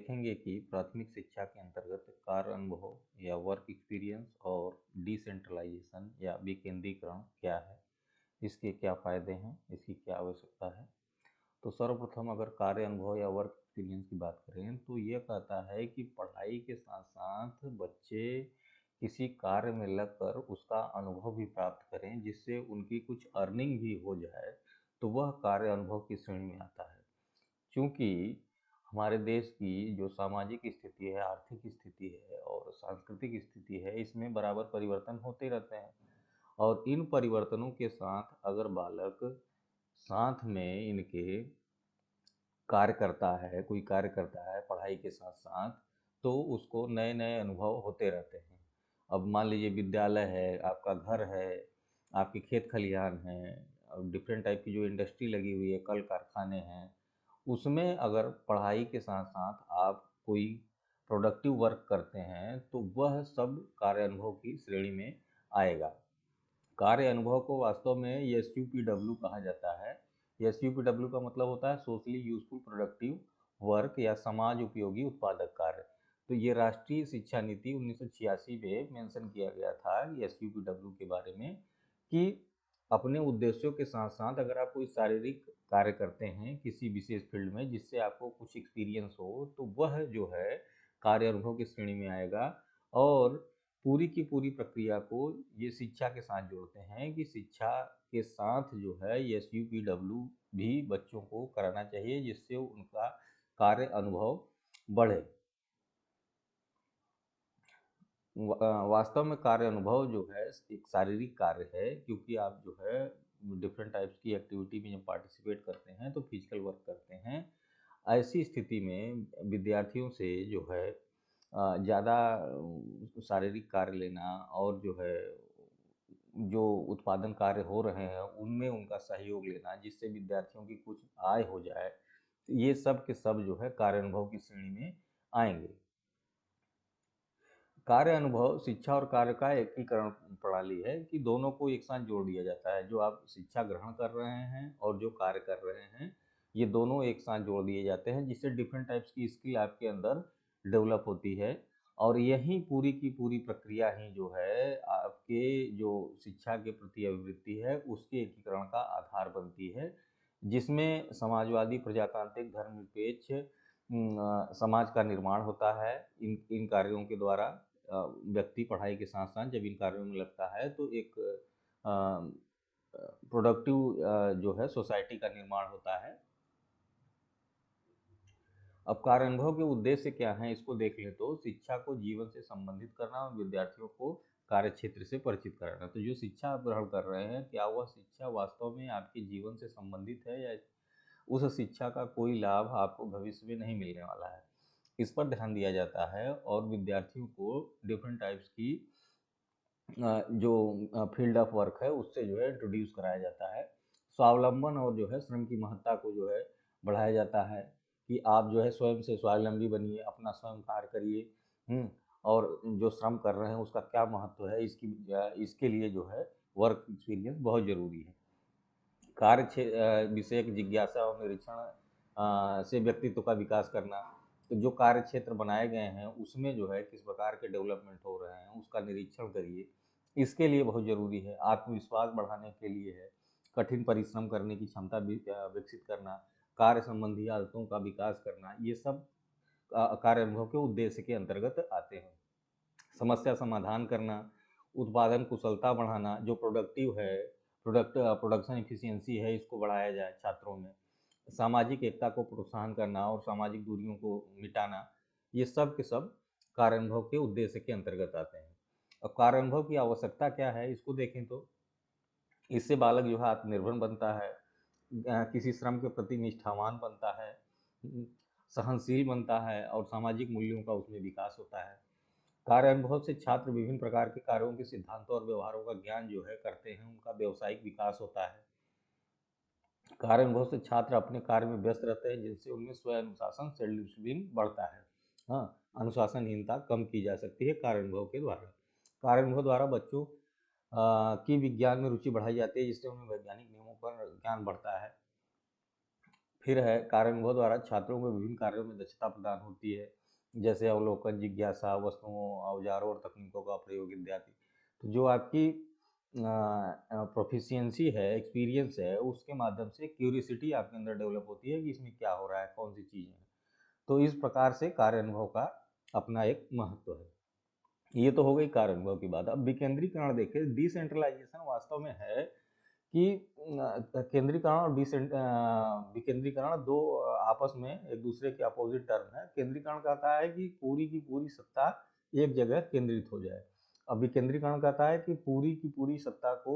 देखेंगे कि प्राथमिक शिक्षा के अंतर्गत कार्य अनुभव या वर्क एक्सपीरियंस और डिसेंट्रलाइजेशन या विकेंद्रीकरण क्या है, इसके क्या फ़ायदे हैं, इसकी क्या आवश्यकता है। तो सर्वप्रथम अगर कार्य अनुभव या वर्क एक्सपीरियंस की बात करें तो ये कहता है कि पढ़ाई के साथ साथ बच्चे किसी कार्य में लगकर उसका अनुभव भी प्राप्त करें जिससे उनकी कुछ अर्निंग भी हो जाए, तो वह कार्य अनुभव की श्रेणी में आता है। क्योंकि हमारे देश की जो सामाजिक स्थिति है, आर्थिक स्थिति है और सांस्कृतिक स्थिति है, इसमें बराबर परिवर्तन होते रहते हैं। और इन परिवर्तनों के साथ अगर बालक साथ में इनके कार्य करता है, कोई कार्य करता है पढ़ाई के साथ साथ, तो उसको नए नए अनुभव होते रहते हैं। अब मान लीजिए विद्यालय है, आपका घर है, आपके खेत खलिहान हैं और डिफरेंट टाइप की जो इंडस्ट्री लगी हुई है, कल कारखाने हैं, उसमें अगर पढ़ाई के साथ साथ आप कोई प्रोडक्टिव वर्क करते हैं तो वह सब कार्य अनुभव की श्रेणी में आएगा। कार्य अनुभव को वास्तव में SUPW कहा जाता है। SUPW का मतलब होता है सोशली यूजफुल प्रोडक्टिव वर्क या समाज उपयोगी उत्पादक कार्य। तो ये राष्ट्रीय शिक्षा नीति 1986 में मेंशन किया गया था SUPW के बारे में कि अपने उद्देश्यों के साथ साथ अगर आप कोई शारीरिक कार्य करते हैं किसी विशेष फील्ड में जिससे आपको कुछ एक्सपीरियंस हो, तो वह जो है कार्य अनुभव की श्रेणी में आएगा। और पूरी की पूरी प्रक्रिया को ये शिक्षा के साथ जोड़ते हैं कि शिक्षा के साथ जो है SUPW भी बच्चों को कराना चाहिए जिससे उनका कार्य अनुभव बढ़े। वास्तव में कार्य अनुभव जो है एक शारीरिक कार्य है, क्योंकि आप जो है डिफरेंट टाइप्स की एक्टिविटी में जब पार्टिसिपेट करते हैं तो फिजिकल वर्क करते हैं। ऐसी स्थिति में विद्यार्थियों से जो है ज़्यादा शारीरिक कार्य लेना और जो है जो उत्पादन कार्य हो रहे हैं उनमें उनका सहयोग लेना जिससे विद्यार्थियों की कुछ आय हो जाए, ये सब के सब जो है कार्य अनुभव की श्रेणी में आएंगे। कार्य अनुभव शिक्षा और कार्य का एकीकरण प्रणाली है कि दोनों को एक साथ जोड़ दिया जाता है। जो आप शिक्षा ग्रहण कर रहे हैं और जो कार्य कर रहे हैं, ये दोनों एक साथ जोड़ दिए जाते हैं जिससे डिफरेंट टाइप्स की स्किल आपके अंदर डेवलप होती है। और यही पूरी की पूरी प्रक्रिया ही जो है आपके जो शिक्षा के प्रति अभिवृत्ति है उसके एकीकरण का आधार बनती है, जिसमें समाजवादी प्रजातांत्रिक धर्मनिरपेक्ष समाज का निर्माण होता है। इन इन कार्यों के द्वारा व्यक्ति पढ़ाई के साथ साथ जब इन कार्यों में लगता है तो एक प्रोडक्टिव जो है सोसाइटी का निर्माण होता है। अब कार्य अनुभव के उद्देश्य क्या हैं इसको देख लें तो शिक्षा को जीवन से संबंधित करना और विद्यार्थियों को कार्य क्षेत्र से परिचित कराना। तो जो शिक्षा आप ग्रहण कर रहे हैं, क्या वह शिक्षा वास्तव में आपके जीवन से संबंधित है या उस शिक्षा का कोई लाभ आपको भविष्य में नहीं मिलने वाला है, इस पर ध्यान दिया जाता है। और विद्यार्थियों को डिफरेंट टाइप्स की जो फील्ड ऑफ वर्क है उससे जो है इंट्रोड्यूस कराया जाता है। स्वावलंबन और जो है श्रम की महत्ता को जो है बढ़ाया जाता है कि आप जो है स्वयं से स्वावलंबी बनिए, अपना स्वयं कार्य करिए। और जो श्रम कर रहे हैं उसका क्या महत्व है, इसके लिए जो है वर्क एक्सपीरियंस बहुत ज़रूरी है। विषयक जिज्ञासा और निरीक्षण से व्यक्तित्व का विकास करना। तो जो कार्य क्षेत्र बनाए गए हैं उसमें जो है किस प्रकार के डेवलपमेंट हो रहे हैं उसका निरीक्षण करिए, इसके लिए बहुत ज़रूरी है। आत्मविश्वास बढ़ाने के लिए है, कठिन परिश्रम करने की क्षमता विकसित करना, कार्य संबंधी आदतों का विकास करना, ये सब कार्य अनुभव के उद्देश्य के अंतर्गत आते हैं। समस्या समाधान करना, उत्पादन कुशलता बढ़ाना, जो प्रोडक्टिव है प्रोडक्शन एफिशिएंसी है इसको बढ़ाया जाए छात्रों में, सामाजिक एकता को प्रोत्साहन करना और सामाजिक दूरियों को मिटाना, ये सब के सब कार्य अनुभव के उद्देश्य के अंतर्गत आते हैं। अब कार्य अनुभव की आवश्यकता क्या है इसको देखें तो इससे बालक जो है आत्मनिर्भर बनता है, किसी श्रम के प्रति निष्ठावान बनता है, सहनशील बनता है और सामाजिक मूल्यों का उसमें विकास होता है। कार्य अनुभव से छात्र विभिन्न प्रकार के कार्यों के सिद्धांतों और व्यवहारों का ज्ञान जो है करते हैं, उनका व्यावसायिक विकास होता है। कार्य अनुभव से छात्र अपने कार्य में व्यस्त रहते हैं जिससे उनमें स्व अनुशासन सेल्फ डिसिप्लिन बढ़ता है। हाँ, अनुशासनहीनता कम की जा सकती है कार्य अनुभव के द्वारा। कार्य अनुभव द्वारा बच्चों की विज्ञान में रुचि बढ़ाई जाती है जिससे उन्हें वैज्ञानिक नियमों पर ज्ञान बढ़ता है। फिर है कार्यानुभव द्वारा छात्रों को विभिन्न कार्यों में दक्षता प्रदान होती है, जैसे अवलोकन, जिज्ञासा, वस्तुओं, औजारों और तकनीकों का प्रयोग इत्यादि। तो जो आपकी प्रोफिशिएंसी है, एक्सपीरियंस है, उसके माध्यम से क्यूरियोसिटी आपके अंदर डेवलप होती है कि इसमें क्या हो रहा है, कौन सी चीज़ें हैं। तो इस प्रकार से कार्य अनुभव का अपना एक महत्व है। ये तो हो गई कार्य अनुभव की बात। अब विकेंद्रीकरण देखें, डिसेंट्रलाइजेशन वास्तव में है कि केंद्रीकरण और विकेंद्रीकरण दो आपस में एक दूसरे के अपोजिट टर्म है। केंद्रीकरण कहता है कि पूरी की पूरी सत्ता एक जगह केंद्रित हो जाए। अब विकेंद्रीकरण कहता है कि पूरी की पूरी सत्ता को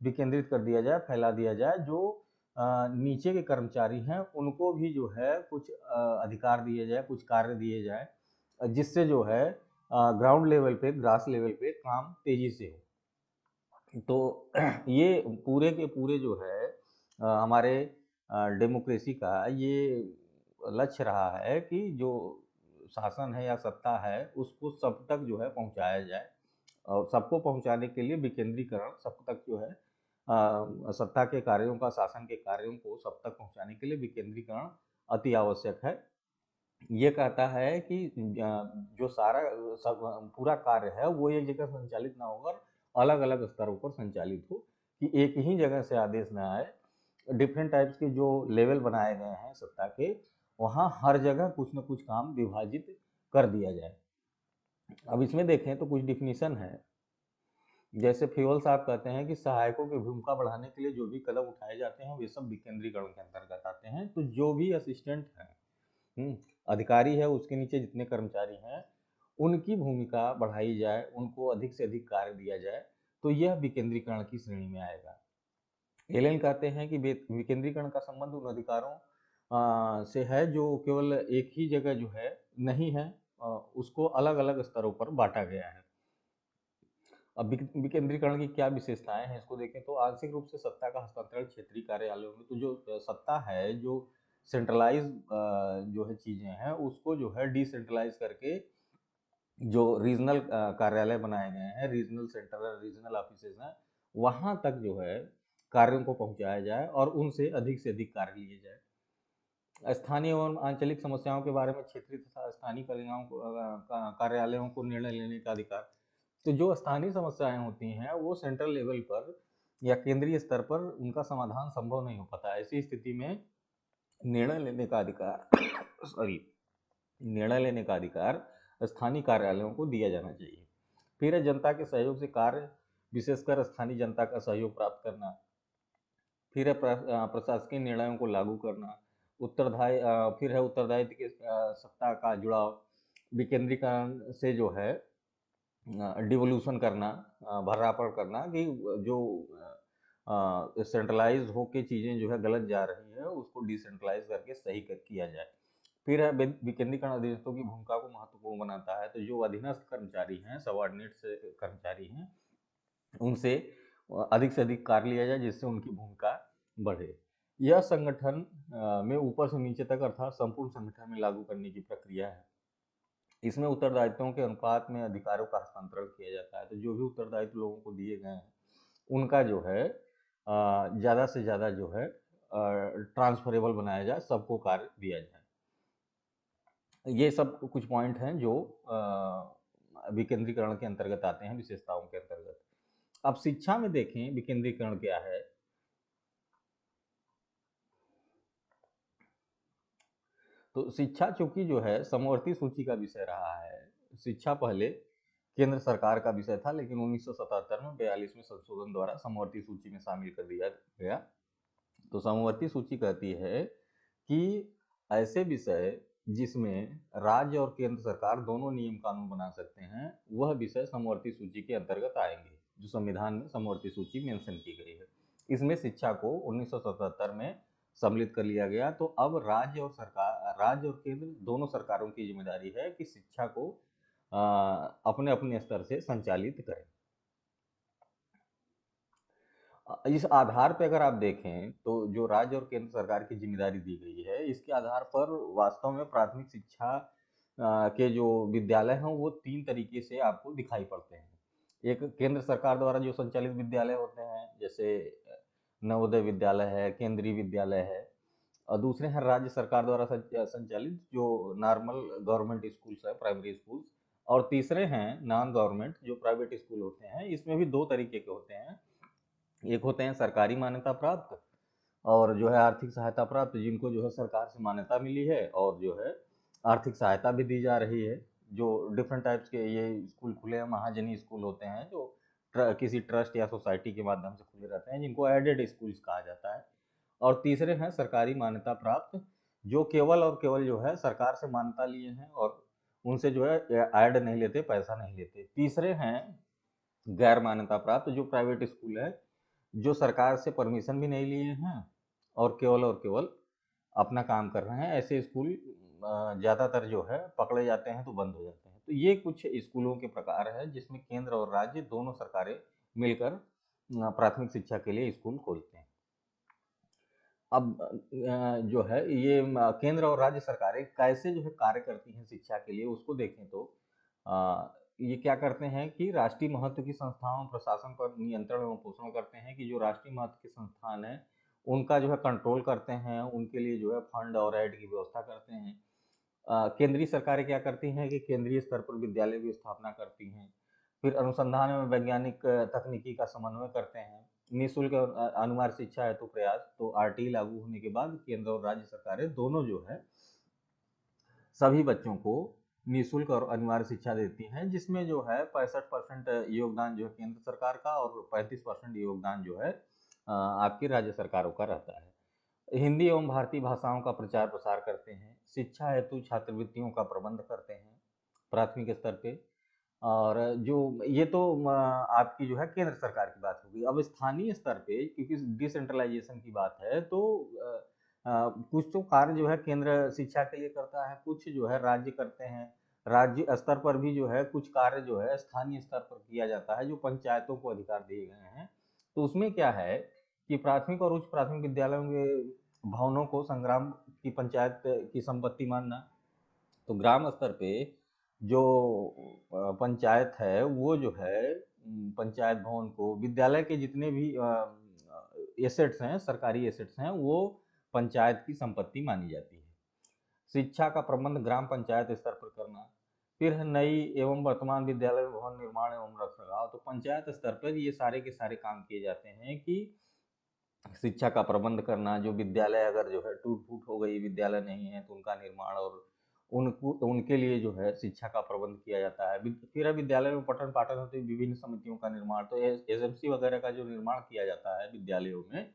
विकेंद्रित कर दिया जाए, फैला दिया जाए। जो नीचे के कर्मचारी हैं उनको भी जो है कुछ अधिकार दिए जाए, कुछ कार्य दिए जाए, जिससे जो है ग्राउंड लेवल पे, ग्रास लेवल पे काम तेजी से हो। तो ये पूरे के पूरे जो है हमारे डेमोक्रेसी का ये लक्ष्य रहा है कि जो शासन है या सत्ता है उसको सब तक जो है पहुंचाया जाए, और सबको पहुंचाने के लिए विकेंद्रीकरण, सब तक जो है सत्ता के कार्यों का, शासन के कार्यों को सब तक पहुंचाने के लिए विकेंद्रीकरण अति आवश्यक है। ये कहता है कि जो सारा सब पूरा कार्य है वो एक जगह संचालित ना होकर अलग अलग स्तरों पर संचालित हो, कि एक ही जगह से आदेश ना आए। डिफरेंट टाइप्स के जो लेवल बनाए गए हैं सत्ता के, वहाँ हर जगह कुछ न कुछ काम विभाजित कर दिया जाए। अब इसमें देखें तो कुछ डिफिनीशन है। जैसे फ्यूल साहब कहते हैं कि सहायकों की भूमिका बढ़ाने के लिए जो भी कदम उठाए जाते हैं वे सब विकेंद्रीकरण के अंतर्गत आते हैं। तो जो भी असिस्टेंट है, अधिकारी है, उसके नीचे जितने कर्मचारी हैं उनकी भूमिका बढ़ाई जाए, उनको अधिक से अधिक कार्य दिया जाए, तो यह विकेंद्रीकरण की श्रेणी में आएगा। एलेन कहते हैं कि विकेंद्रीकरण का संबंध उन अधिकारों से है जो केवल एक ही जगह जो है नहीं है, उसको अलग अलग स्तरों पर बांटा गया है। अब विकेंद्रीकरण की क्या विशेषताएं हैं इसको देखें तो आंशिक रूप से सत्ता का हस्तांतरण क्षेत्रीय कार्यालयों में। तो जो सत्ता है, जो सेंट्रलाइज जो है चीजें हैं, उसको जो है डिसेंट्रलाइज करके जो रीजनल कार्यालय बनाए गए हैं, रीजनल सेंटर, रीजनल ऑफिसेज हैं, वहां तक जो है कार्यों को पहुंचाया जाए और उनसे अधिक से अधिक कार्य लिए जाए। स्थानीय एवं आंचलिक समस्याओं के बारे में क्षेत्रीय तथा स्थानीय कार्यालयों को निर्णय लेने का अधिकार। तो जो स्थानीय समस्याएं होती हैं वो सेंट्रल लेवल पर या केंद्रीय स्तर पर उनका समाधान संभव नहीं हो पाता। ऐसी स्थिति में निर्णय लेने का अधिकार सॉरी निर्णय लेने का अधिकार स्थानीय कार्यालयों को दिया जाना चाहिए। फिर है जनता के सहयोग से कार्य, विशेषकर स्थानीय जनता का सहयोग प्राप्त करना। फिर है प्रशासकीय निर्णयों को लागू करना। फिर है उत्तरदायित्व के सत्ता का जुड़ाव। विकेंद्रीकरण से जो है डिवोल्यूशन करना, भर्रापण करना, कि जो सेंट्रलाइज होके चीज़ें जो है गलत जा रही है उसको डिसेंट्रलाइज करके सही किया जाए। फिर है विकेंद्रीकरण अधीनस्थों की भूमिका को महत्वपूर्ण बनाता है। तो जो अधीनस्थ कर्मचारी हैं, सबऑर्डिनेट कर्मचारी हैं, उनसे अधिक से अधिक कार्य लिया जाए जिससे उनकी भूमिका बढ़े। यह संगठन में ऊपर से नीचे तक अर्थात संपूर्ण संगठन में लागू करने की प्रक्रिया है। इसमें उत्तरदायित्वों के अनुपात में अधिकारों का हस्तांतरण किया जाता है। तो जो भी उत्तरदायित्व लोगों को दिए गए हैं उनका जो है ज़्यादा से ज़्यादा जो है ट्रांसफरेबल बनाया जाए, सबको कार्य दिया जाए। ये सब कुछ पॉइंट हैं जो विकेंद्रीकरण के अंतर्गत आते हैं, विशेषताओं के अंतर्गत। अब शिक्षा में देखें विकेंद्रीकरण क्या है। तो शिक्षा चूंकि जो है समवर्ती सूची का विषय रहा है, शिक्षा पहले केंद्र सरकार का विषय था, लेकिन 1977 में 42वें संशोधन द्वारा समवर्ती सूची में शामिल कर दिया गया। तो समवर्ती सूची कहती है कि ऐसे विषय जिसमें राज्य और केंद्र सरकार दोनों नियम कानून बना सकते हैं, वह विषय समवर्ती सूची के अंतर्गत आएंगे, जो संविधान में समवर्ती सूची मेंशन की गई है। इसमें शिक्षा को 1977 में सम्मिलित कर लिया गया। तो अब राज्य और केंद्र दोनों सरकारों की जिम्मेदारी है कि शिक्षा को अपने अपने स्तर से संचालित करें। इस आधार पे अगर आप देखें तो जो राज्य और केंद्र सरकार की जिम्मेदारी दी गई है, इसके आधार पर वास्तव में प्राथमिक शिक्षा के जो विद्यालय हैं वो तीन तरीके से आपको दिखाई पड़ते हैं। एक केंद्र सरकार द्वारा जो संचालित विद्यालय होते हैं, जैसे नवोदय विद्यालय है, केंद्रीय विद्यालय है, और दूसरे हैं राज्य सरकार द्वारा संचालित जो नॉर्मल गवर्नमेंट स्कूल्स है, प्राइमरी स्कूल्स। और तीसरे हैं नॉन गवर्नमेंट जो प्राइवेट स्कूल होते हैं। इसमें भी दो तरीके के होते हैं। एक होते हैं सरकारी मान्यता प्राप्त और जो है आर्थिक सहायता प्राप्त, जिनको जो है सरकार से मान्यता मिली है और जो है आर्थिक सहायता भी दी जा रही है। जो डिफरेंट टाइप्स के ये स्कूल खुले हैं, महाजनी स्कूल होते हैं जो किसी ट्रस्ट या सोसाइटी के माध्यम से खुले रहते हैं, जिनको एडेड स्कूल्स कहा जाता है। और तीसरे हैं सरकारी मान्यता प्राप्त, जो केवल और केवल जो है सरकार से मान्यता लिए हैं और उनसे जो है ऐड नहीं लेते, पैसा नहीं लेते। तीसरे हैं गैर मान्यता प्राप्त, जो प्राइवेट स्कूल है, जो सरकार से परमिशन भी नहीं लिए हैं और केवल अपना काम कर रहे हैं। ऐसे स्कूल ज़्यादातर जो है पकड़े जाते हैं तो बंद हो जाते हैं। तो ये कुछ स्कूलों के प्रकार है जिसमें केंद्र और राज्य दोनों सरकारें मिलकर प्राथमिक शिक्षा के लिए स्कूल खोलते हैं। अब जो है ये केंद्र और राज्य सरकारें कैसे जो है कार्य करती हैं शिक्षा के लिए, उसको देखें तो ये क्या करते हैं कि राष्ट्रीय महत्व की संस्थाओं प्रशासन पर नियंत्रण एवं पोषण करते हैं कि जो राष्ट्रीय महत्व के संस्थान है उनका जो है कंट्रोल करते हैं, उनके लिए जो है फंड और ऐड की व्यवस्था करते हैं। केंद्रीय सरकारें क्या करती हैं कि केंद्रीय स्तर पर विद्यालय की स्थापना करती हैं, फिर अनुसंधान एवं वैज्ञानिक तकनीकी का समन्वय करते हैं। निःशुल्क और अनिवार्य शिक्षा हेतु प्रयास, तो आरटी लागू होने के बाद केंद्र और राज्य सरकारें दोनों जो है सभी बच्चों को निःशुल्क और अनिवार्य शिक्षा देती हैं, जिसमें जो है 65% योगदान जो है केंद्र सरकार का और 35% योगदान जो है आपकी राज्य सरकारों का रहता है। हिंदी एवं भारतीय भाषाओं का प्रचार प्रसार करते हैं, शिक्षा हेतु छात्रवृत्तियों का प्रबंध करते हैं प्राथमिक स्तर पे। और जो ये तो आपकी जो है केंद्र सरकार की बात होगी। अब स्थानीय स्तर पे क्योंकि डिसेंट्रलाइजेशन की बात है तो कुछ तो कार्य जो है केंद्र शिक्षा के लिए करता है, कुछ जो है राज्य करते हैं। राज्य स्तर पर भी जो है कुछ कार्य जो है स्थानीय स्तर पर किया जाता है, जो पंचायतों को अधिकार दिए गए हैं। तो उसमें क्या है कि प्राथमिक और उच्च प्राथमिक विद्यालयों के भवनों को संग्राम की पंचायत की संपत्ति मानना। तो ग्राम स्तर पे जो पंचायत है वो जो है पंचायत भवन को, विद्यालय के जितने भी एसेट्स हैं, सरकारी एसेट्स हैं, वो पंचायत की संपत्ति मानी जाती है। शिक्षा का प्रबंध ग्राम पंचायत स्तर पर करना। फिर है नई एवं वर्तमान विद्यालय भवन निर्माण एवं रखरखाव। तो पंचायत स्तर पर ये सारे के सारे काम किए जाते हैं कि शिक्षा का प्रबंध करना, जो विद्यालय अगर जो है टूट फूट हो गई, विद्यालय नहीं है तो उनका निर्माण और उनको उनके लिए जो है शिक्षा का प्रबंध किया जाता है। फिर विद्यालय में पठन पाठन होते विभिन्न समितियों का निर्माण, तो एसएमसी वगैरह का जो निर्माण किया जाता है विद्यालयों में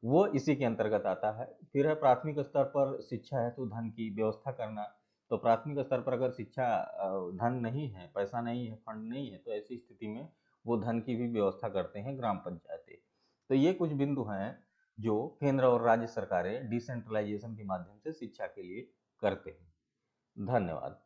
वो इसी के अंतर्गत आता है। फिर है प्राथमिक स्तर पर शिक्षा है तो धन की व्यवस्था करना। तो प्राथमिक स्तर पर अगर शिक्षा धन नहीं है, पैसा नहीं है, फंड नहीं है, तो ऐसी स्थिति में वो धन की भी व्यवस्था करते हैं ग्राम पंचायतें। तो ये कुछ बिंदु हैं जो केंद्र और राज्य सरकारें डिसेंट्रलाइजेशन के माध्यम से शिक्षा के लिए करते हैं। धन्यवाद।